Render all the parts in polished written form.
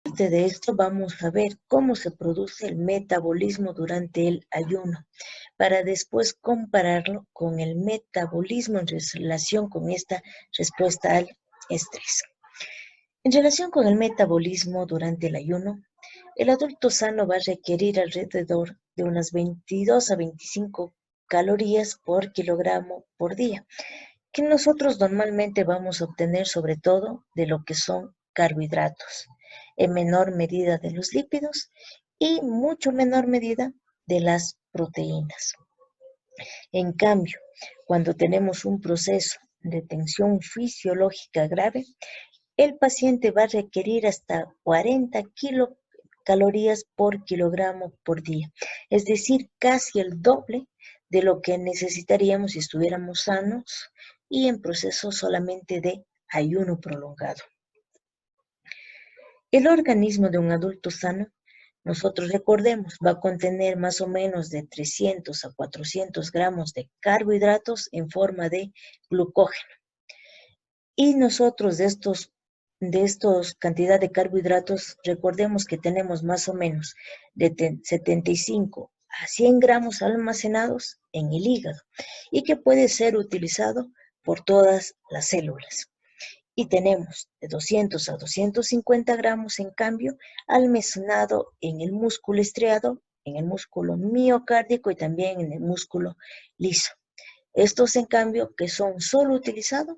Aparte de esto, vamos a ver cómo se produce el metabolismo durante el ayuno, para después compararlo con el metabolismo en relación con esta respuesta al estrés. En relación con el metabolismo durante el ayuno, el adulto sano va a requerir alrededor de unas 22 a 25 calorías por kilogramo por día, que nosotros normalmente vamos a obtener sobre todo de lo que son carbohidratos, en menor medida de los lípidos y mucho menor medida de las proteínas. En cambio, cuando tenemos un proceso de tensión fisiológica grave, el paciente va a requerir hasta 40 kilocalorías por kilogramo por día, es decir, casi el doble de lo que necesitaríamos si estuviéramos sanos y en proceso solamente de ayuno prolongado. El organismo de un adulto sano, nosotros recordemos, va a contener más o menos de 300 a 400 gramos de carbohidratos en forma de glucógeno. Y nosotros de estos cantidad de carbohidratos, recordemos que tenemos más o menos de 75 a 100 gramos almacenados en el hígado y que puede ser utilizado por todas las células. Y tenemos de 200 a 250 gramos, en cambio, almacenado en el músculo estriado, en el músculo miocárdico y también en el músculo liso. Estos, en cambio, que son solo utilizados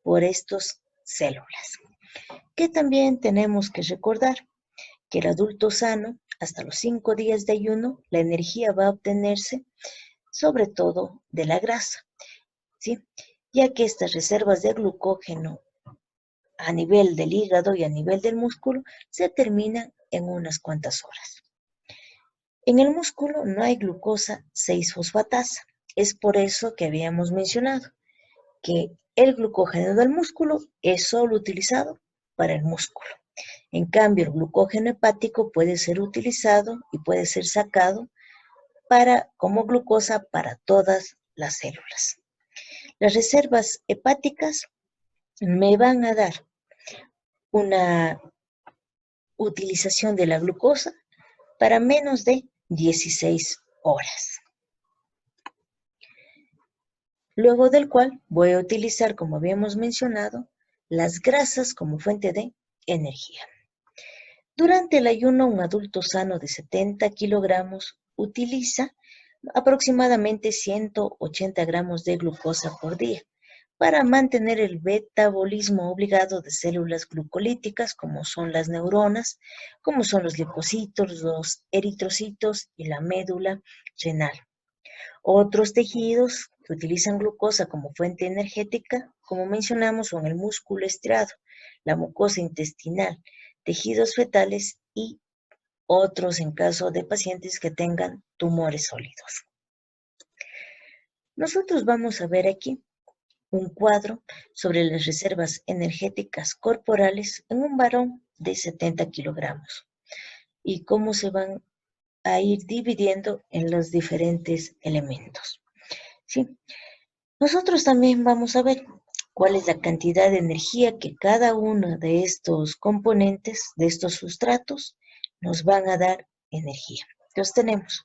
por estas células. Que también tenemos que recordar que el adulto sano, hasta los 5 días de ayuno, la energía va a obtenerse sobre todo de la grasa, ¿sí? Ya que estas reservas de glucógeno a nivel del hígado y a nivel del músculo se terminan en unas cuantas horas. En el músculo no hay glucosa 6-fosfatasa. Es por eso que habíamos mencionado que el glucógeno del músculo es solo utilizado para el músculo. En cambio, el glucógeno hepático puede ser utilizado y puede ser sacado como glucosa para todas las células. Las reservas hepáticas me van a dar una utilización de la glucosa para menos de 16 horas. Luego del cual voy a utilizar, como habíamos mencionado, las grasas como fuente de energía. Durante el ayuno, un adulto sano de 70 kilogramos utiliza aproximadamente 180 gramos de glucosa por día para mantener el metabolismo obligado de células glucolíticas, como son las neuronas, como son los leucocitos, los eritrocitos y la médula renal. Otros tejidos que utilizan glucosa como fuente energética, como mencionamos, son el músculo estriado, la mucosa intestinal, tejidos fetales y otros en caso de pacientes que tengan tumores sólidos. Nosotros vamos a ver aquí un cuadro sobre las reservas energéticas corporales en un varón de 70 kilogramos y cómo se van a ir dividiendo en los diferentes elementos. ¿Sí? Nosotros también vamos a ver cuál es la cantidad de energía que cada uno de estos componentes, de estos sustratos, nos van a dar energía. Entonces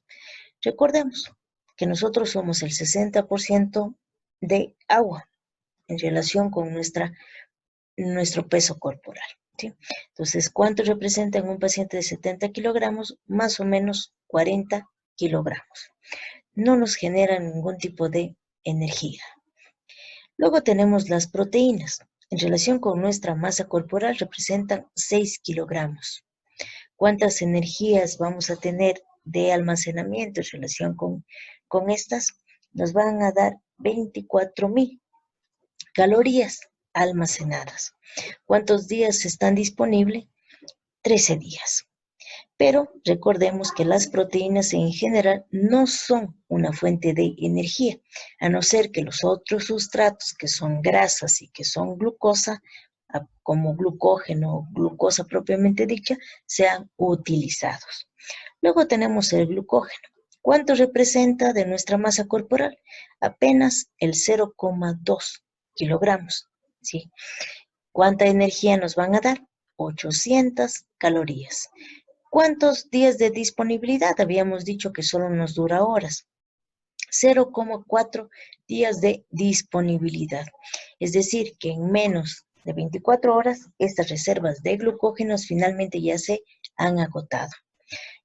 recordemos que nosotros somos el 60% de agua en relación con nuestro peso corporal, ¿sí? Entonces, ¿cuánto representa en un paciente de 70 kilogramos? Más o menos 40 kilogramos. No nos genera ningún tipo de energía. Luego tenemos las proteínas. En relación con nuestra masa corporal representan 6 kilogramos. ¿Cuántas energías vamos a tener de almacenamiento en relación con estas? Nos van a dar 24,000 calorías almacenadas. ¿Cuántos días están disponibles? 13 días. Pero recordemos que las proteínas en general no son una fuente de energía, a no ser que los otros sustratos que son grasas y que son glucosa, como glucógeno o glucosa propiamente dicha, sean utilizados. Luego tenemos el glucógeno. ¿Cuánto representa de nuestra masa corporal? Apenas el 0,2 kilogramos. ¿Sí? ¿Cuánta energía nos van a dar? 800 calorías. ¿Cuántos días de disponibilidad? Habíamos dicho que solo nos dura horas. 0,4 días de disponibilidad. Es decir, que en menos de 24 horas, estas reservas de glucógenos finalmente ya se han agotado.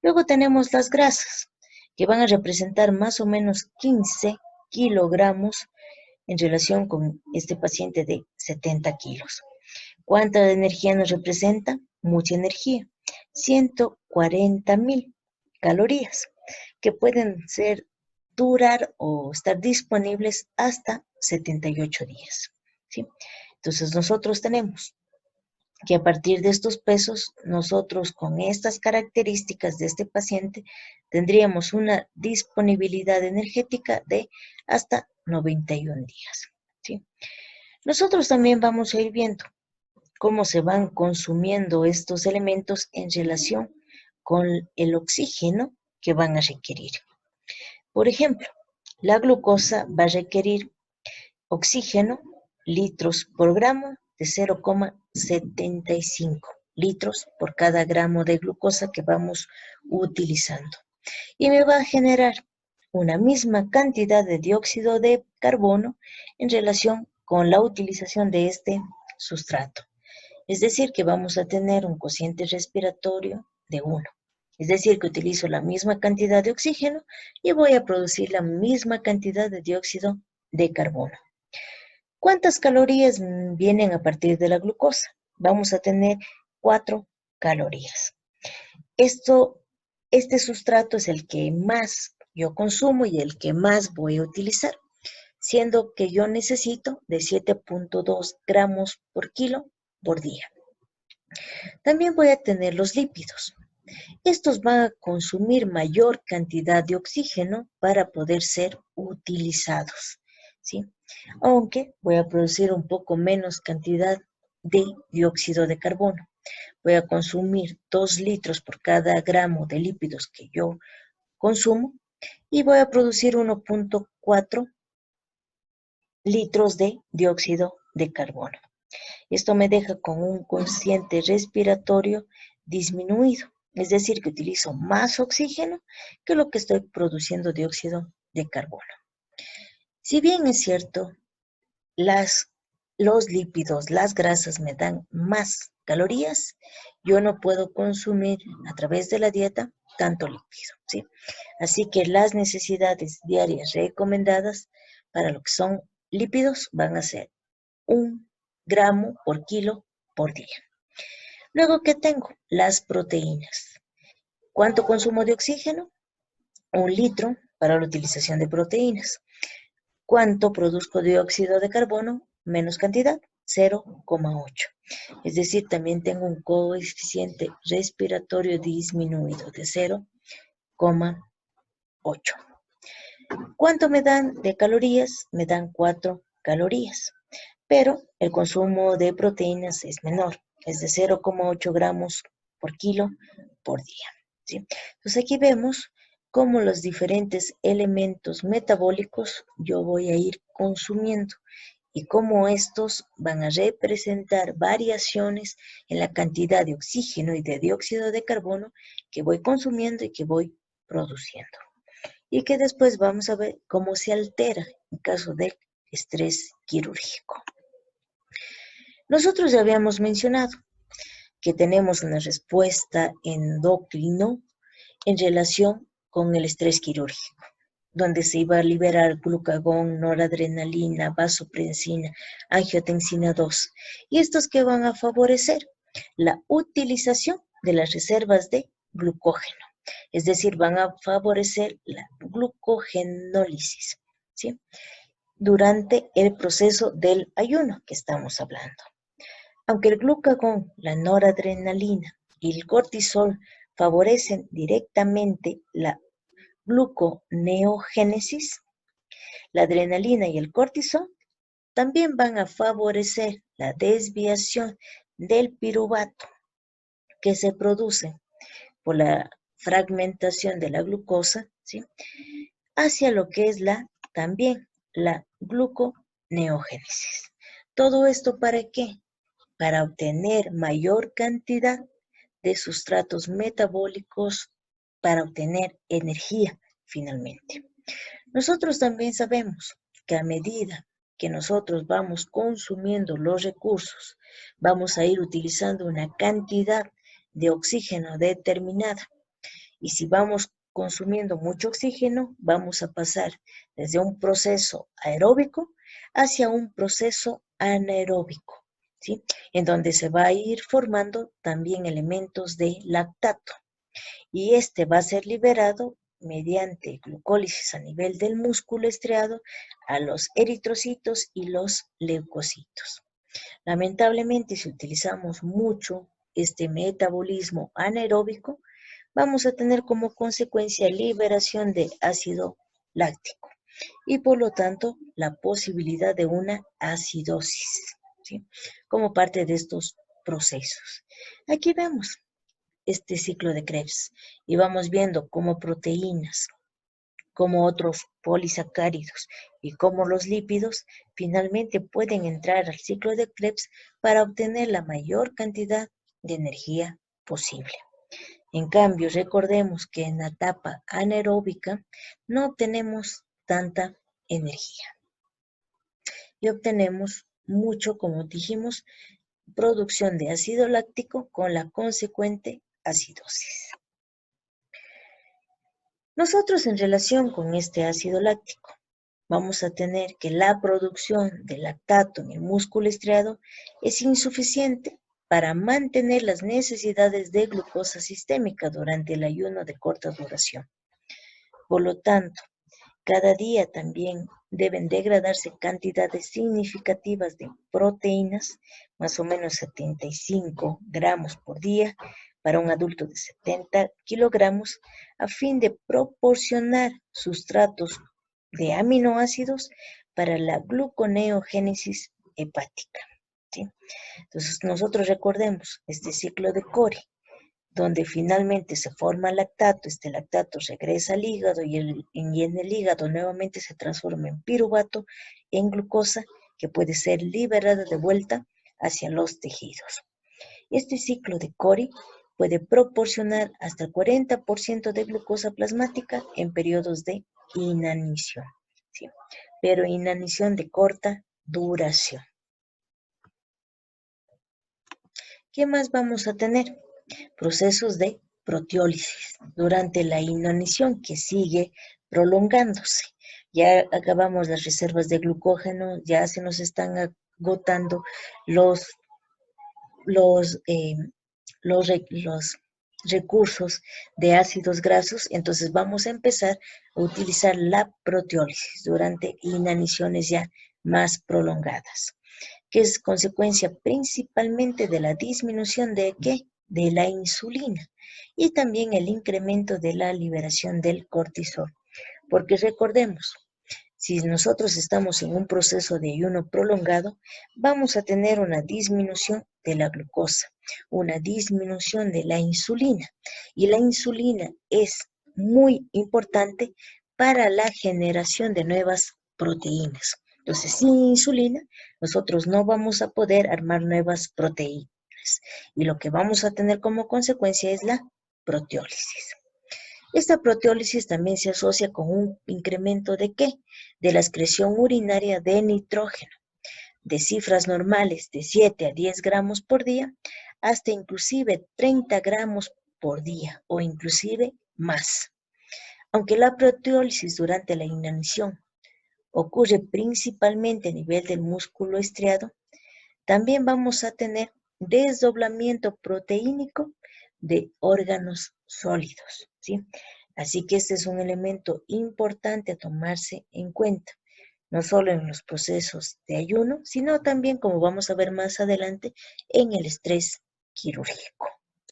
Luego tenemos las grasas, que van a representar más o menos 15 kilogramos en relación con este paciente de 70 kilos. ¿Cuánta energía nos representa? Mucha energía. 140,000 calorías, que pueden durar o estar disponibles hasta 78 días. ¿Sí? Entonces nosotros tenemos que a partir de estos pesos, nosotros con estas características de este paciente, tendríamos una disponibilidad energética de hasta 91 días. ¿Sí? Nosotros también vamos a ir viendo cómo se van consumiendo estos elementos en relación con el oxígeno que van a requerir. Por ejemplo, la glucosa va a requerir oxígeno, litros por gramo, de 0,75 litros por cada gramo de glucosa que vamos utilizando. Y me va a generar una misma cantidad de dióxido de carbono en relación con la utilización de este sustrato. Es decir, que vamos a tener un cociente respiratorio de 1. Es decir, que utilizo la misma cantidad de oxígeno y voy a producir la misma cantidad de dióxido de carbono. ¿Cuántas calorías vienen a partir de la glucosa? Vamos a tener 4 calorías. Este sustrato es el que más yo consumo y el que más voy a utilizar, siendo que yo necesito de 7,2 gramos por kilo por día. También voy a tener los lípidos. Estos van a consumir mayor cantidad de oxígeno para poder ser utilizados, ¿sí? Aunque voy a producir un poco menos cantidad de dióxido de carbono. Voy a consumir 2 litros por cada gramo de lípidos que yo consumo y voy a producir 1,4 litros de dióxido de carbono. Esto me deja con un cociente respiratorio disminuido, es decir, que utilizo más oxígeno que lo que estoy produciendo dióxido de carbono. Si bien es cierto, los lípidos, las grasas me dan más calorías, yo no puedo consumir a través de la dieta tanto lípido, ¿sí? Así que las necesidades diarias recomendadas para lo que son lípidos van a ser 1 gramo por kilo por día. Luego, ¿qué tengo? Las proteínas. ¿Cuánto consumo de oxígeno? 1 litro para la utilización de proteínas. ¿Cuánto produzco de dióxido de carbono? Menos cantidad, 0,8. Es decir, también tengo un coeficiente respiratorio disminuido de 0,8. ¿Cuánto me dan de calorías? Me dan 4 calorías. Pero el consumo de proteínas es menor, es de 0,8 gramos por kilo por día, ¿sí? Entonces aquí vemos cómo los diferentes elementos metabólicos yo voy a ir consumiendo y cómo estos van a representar variaciones en la cantidad de oxígeno y de dióxido de carbono que voy consumiendo y que voy produciendo. Y que después vamos a ver cómo se altera en caso del estrés quirúrgico. Nosotros ya habíamos mencionado que tenemos una respuesta endocrino en relación con el estrés quirúrgico, donde se iba a liberar glucagón, noradrenalina, vasopresina, angiotensina 2, y estos que van a favorecer la utilización de las reservas de glucógeno, es decir, van a favorecer la glucogenólisis, ¿sí? Durante el proceso del ayuno que estamos hablando. Aunque el glucagón, la noradrenalina y el cortisol favorecen directamente la gluconeogénesis, la adrenalina y el cortisol también van a favorecer la desviación del piruvato que se produce por la fragmentación de la glucosa, ¿sí?, hacia lo que es también la gluconeogénesis. ¿Todo esto para qué? para obtener mayor cantidad de sustratos metabólicos para obtener energía finalmente. Nosotros también sabemos que a medida que nosotros vamos consumiendo los recursos, vamos a ir utilizando una cantidad de oxígeno determinada. Y si vamos consumiendo mucho oxígeno, vamos a pasar desde un proceso aeróbico hacia un proceso anaeróbico, ¿sí? En donde se va a ir formando también elementos de lactato. Y este va a ser liberado mediante glucólisis a nivel del músculo estriado a los eritrocitos y los leucocitos. Lamentablemente, si utilizamos mucho este metabolismo anaeróbico, vamos a tener como consecuencia liberación de ácido láctico y por lo tanto la posibilidad de una acidosis, ¿sí? Como parte de estos procesos. Aquí vemos este ciclo de Krebs y vamos viendo cómo proteínas, como otros polisacáridos y como los lípidos finalmente pueden entrar al ciclo de Krebs para obtener la mayor cantidad de energía posible. En cambio, recordemos que en la etapa anaeróbica no obtenemos tanta energía y obtenemos mucho, como dijimos, producción de ácido láctico con la consecuente acidosis. Nosotros en relación con este ácido láctico vamos a tener que la producción de lactato en el músculo estriado es insuficiente para mantener las necesidades de glucosa sistémica durante el ayuno de corta duración. Por lo tanto, cada día también deben degradarse cantidades significativas de proteínas, más o menos 75 gramos por día para un adulto de 70 kilogramos, a fin de proporcionar sustratos de aminoácidos para la gluconeogénesis hepática, ¿sí? Entonces, nosotros recordemos este ciclo de Cori, donde finalmente se forma lactato, este lactato regresa al hígado y en el hígado nuevamente se transforma en piruvato, en glucosa, que puede ser liberada de vuelta hacia los tejidos. Este ciclo de Cori puede proporcionar hasta el 40% de glucosa plasmática en periodos de inanición, ¿sí? Pero inanición de corta duración. ¿Qué más vamos a tener? Procesos de proteólisis durante la inanición que sigue prolongándose. Ya acabamos las reservas de glucógeno, ya se nos están agotando los recursos de ácidos grasos, entonces vamos a empezar a utilizar la proteólisis durante inaniciones ya más prolongadas, que es consecuencia principalmente de la disminución de ¿qué? De la insulina y también el incremento de la liberación del cortisol. Porque recordemos, si nosotros estamos en un proceso de ayuno prolongado, vamos a tener una disminución de la glucosa, una disminución de la insulina. Y la insulina es muy importante para la generación de nuevas proteínas. Entonces, sin insulina, nosotros no vamos a poder armar nuevas proteínas. Y lo que vamos a tener como consecuencia es la proteólisis. Esta proteólisis también se asocia con un incremento ¿de qué? De la excreción urinaria de nitrógeno, de cifras normales de 7 a 10 gramos por día, hasta inclusive 30 gramos por día o inclusive más. Aunque la proteólisis durante la inanición ocurre principalmente a nivel del músculo estriado, también vamos a tener desdoblamiento proteínico de órganos sólidos, ¿sí? Así que este es un elemento importante a tomarse en cuenta, no solo en los procesos de ayuno, sino también, como vamos a ver más adelante, en el estrés quirúrgico.